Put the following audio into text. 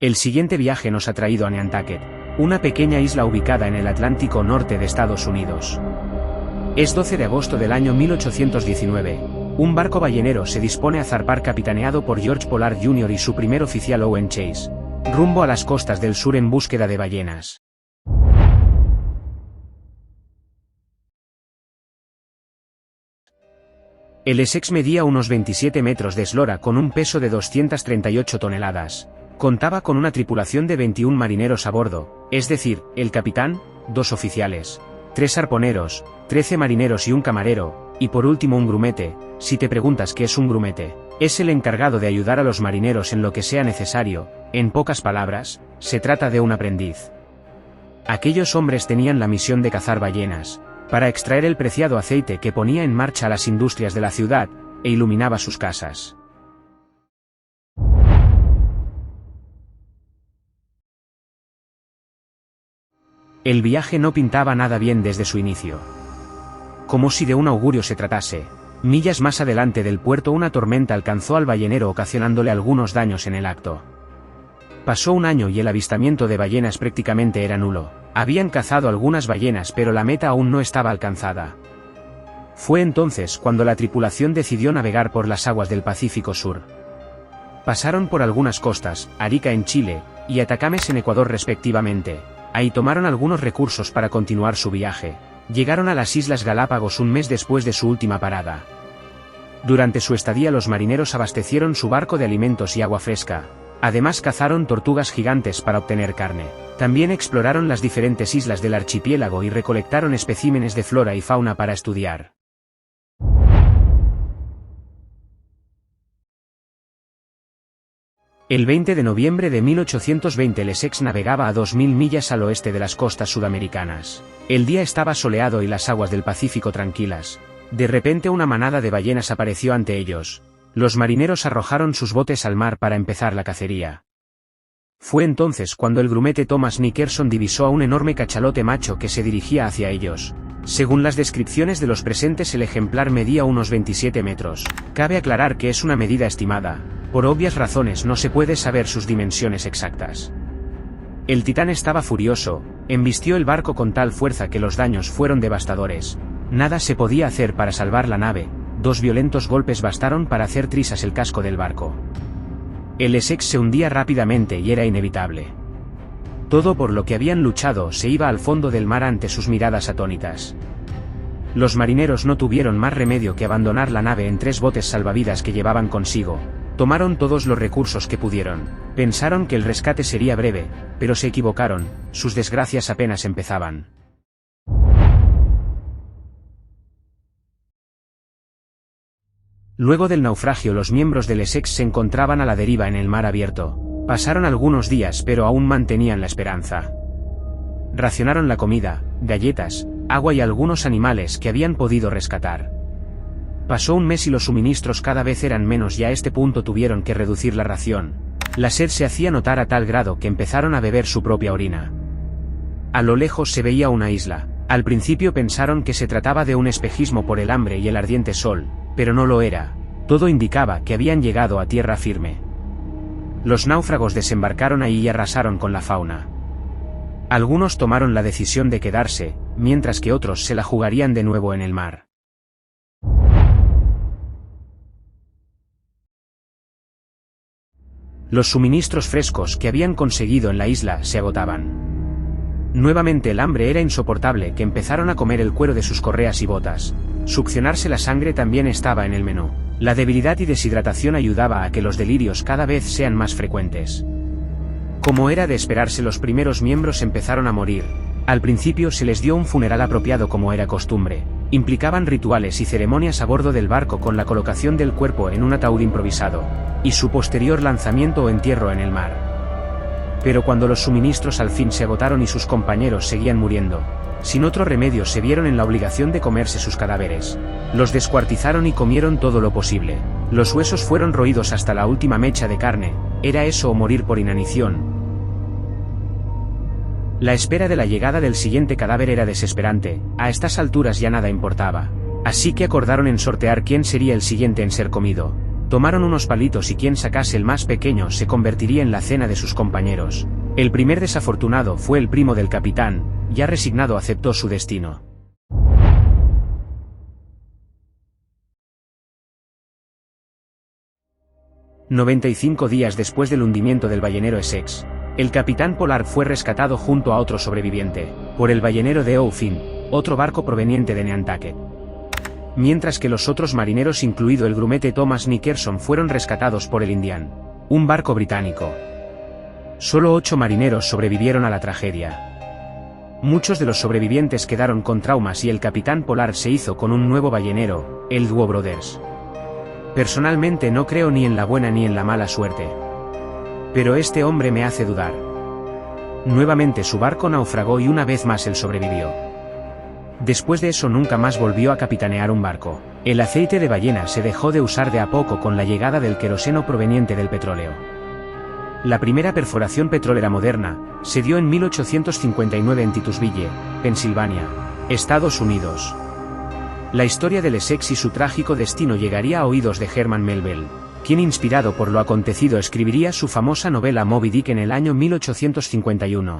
El siguiente viaje nos ha traído a Nantucket, una pequeña isla ubicada en el Atlántico Norte de Estados Unidos. Es 12 de agosto del año 1819. Un barco ballenero se dispone a zarpar capitaneado por George Pollard Jr. y su primer oficial Owen Chase, rumbo a las costas del sur en búsqueda de ballenas. El Essex medía unos 27 metros de eslora con un peso de 238 toneladas. Contaba con una tripulación de 21 marineros a bordo, es decir, el capitán, 2 oficiales, 3 arponeros, 13 marineros y un camarero, y por último un grumete. Si te preguntas qué es un grumete, es el encargado de ayudar a los marineros en lo que sea necesario. En pocas palabras, se trata de un aprendiz. Aquellos hombres tenían la misión de cazar ballenas, para extraer el preciado aceite que ponía en marcha las industrias de la ciudad, e iluminaba sus casas. El viaje no pintaba nada bien desde su inicio. Como si de un augurio se tratase, millas más adelante del puerto una tormenta alcanzó al ballenero ocasionándole algunos daños en el acto. Pasó un año y el avistamiento de ballenas prácticamente era nulo. Habían cazado algunas ballenas pero la meta aún no estaba alcanzada. Fue entonces cuando la tripulación decidió navegar por las aguas del Pacífico Sur. Pasaron por algunas costas, Arica en Chile, y Atacames en Ecuador respectivamente. Ahí tomaron algunos recursos para continuar su viaje. Llegaron a las Islas Galápagos un mes después de su última parada. Durante su estadía los marineros abastecieron su barco de alimentos y agua fresca. Además cazaron tortugas gigantes para obtener carne. También exploraron las diferentes islas del archipiélago y recolectaron especímenes de flora y fauna para estudiar. El 20 de noviembre de 1820 el Essex navegaba a 2000 millas al oeste de las costas sudamericanas. El día estaba soleado y las aguas del Pacífico tranquilas. De repente una manada de ballenas apareció ante ellos. Los marineros arrojaron sus botes al mar para empezar la cacería. Fue entonces cuando el grumete Thomas Nickerson divisó a un enorme cachalote macho que se dirigía hacia ellos. Según las descripciones de los presentes el ejemplar medía unos 27 metros. Cabe aclarar que es una medida estimada. Por obvias razones no se puede saber sus dimensiones exactas. El titán estaba furioso, embistió el barco con tal fuerza que los daños fueron devastadores. Nada se podía hacer para salvar la nave, 2 violentos golpes bastaron para hacer trizas el casco del barco. El Essex se hundía rápidamente y era inevitable. Todo por lo que habían luchado se iba al fondo del mar ante sus miradas atónitas. Los marineros no tuvieron más remedio que abandonar la nave en 3 botes salvavidas que llevaban consigo. Tomaron todos los recursos que pudieron. Pensaron que el rescate sería breve, pero se equivocaron, sus desgracias apenas empezaban. Luego del naufragio los miembros del Essex se encontraban a la deriva en el mar abierto. Pasaron algunos días pero aún mantenían la esperanza. Racionaron la comida, galletas, agua y algunos animales que habían podido rescatar. Pasó un mes y los suministros cada vez eran menos y a este punto tuvieron que reducir la ración. La sed se hacía notar a tal grado que empezaron a beber su propia orina. A lo lejos se veía una isla. Al principio pensaron que se trataba de un espejismo por el hambre y el ardiente sol, pero no lo era. Todo indicaba que habían llegado a tierra firme. Los náufragos desembarcaron ahí y arrasaron con la fauna. Algunos tomaron la decisión de quedarse, mientras que otros se la jugarían de nuevo en el mar. Los suministros frescos que habían conseguido en la isla se agotaban. Nuevamente el hambre era insoportable que empezaron a comer el cuero de sus correas y botas. Succionarse la sangre también estaba en el menú. La debilidad y deshidratación ayudaba a que los delirios cada vez sean más frecuentes. Como era de esperarse los primeros miembros empezaron a morir. Al principio se les dio un funeral apropiado como era costumbre. Implicaban rituales y ceremonias a bordo del barco con la colocación del cuerpo en un ataúd improvisado, y su posterior lanzamiento o entierro en el mar. Pero cuando los suministros al fin se agotaron y sus compañeros seguían muriendo, sin otro remedio se vieron en la obligación de comerse sus cadáveres. Los descuartizaron y comieron todo lo posible. Los huesos fueron roídos hasta la última mecha de carne, era eso o morir por inanición. La espera de la llegada del siguiente cadáver era desesperante, a estas alturas ya nada importaba. Así que acordaron en sortear quién sería el siguiente en ser comido. Tomaron unos palitos y quien sacase el más pequeño se convertiría en la cena de sus compañeros. El primer desafortunado fue el primo del capitán, ya resignado aceptó su destino. «95 días después del hundimiento del ballenero Essex, el capitán Pollard fue rescatado junto a otro sobreviviente, por el ballenero de Dauphin, otro barco proveniente de Nantucket. Mientras que los otros marineros, incluido el grumete Thomas Nickerson, fueron rescatados por el Indian, un barco británico. Solo 8 marineros sobrevivieron a la tragedia. Muchos de los sobrevivientes quedaron con traumas y el capitán Pollard se hizo con un nuevo ballenero, el Duo Brothers. Personalmente no creo ni en la buena ni en la mala suerte. Pero este hombre me hace dudar. Nuevamente su barco naufragó y una vez más él sobrevivió. Después de eso nunca más volvió a capitanear un barco. El aceite de ballena se dejó de usar de a poco con la llegada del queroseno proveniente del petróleo. La primera perforación petrolera moderna se dio en 1859 en Titusville, Pensilvania, Estados Unidos. La historia del Essex y su trágico destino llegaría a oídos de Herman Melville, quien, inspirado por lo acontecido, escribiría su famosa novela Moby Dick en el año 1851.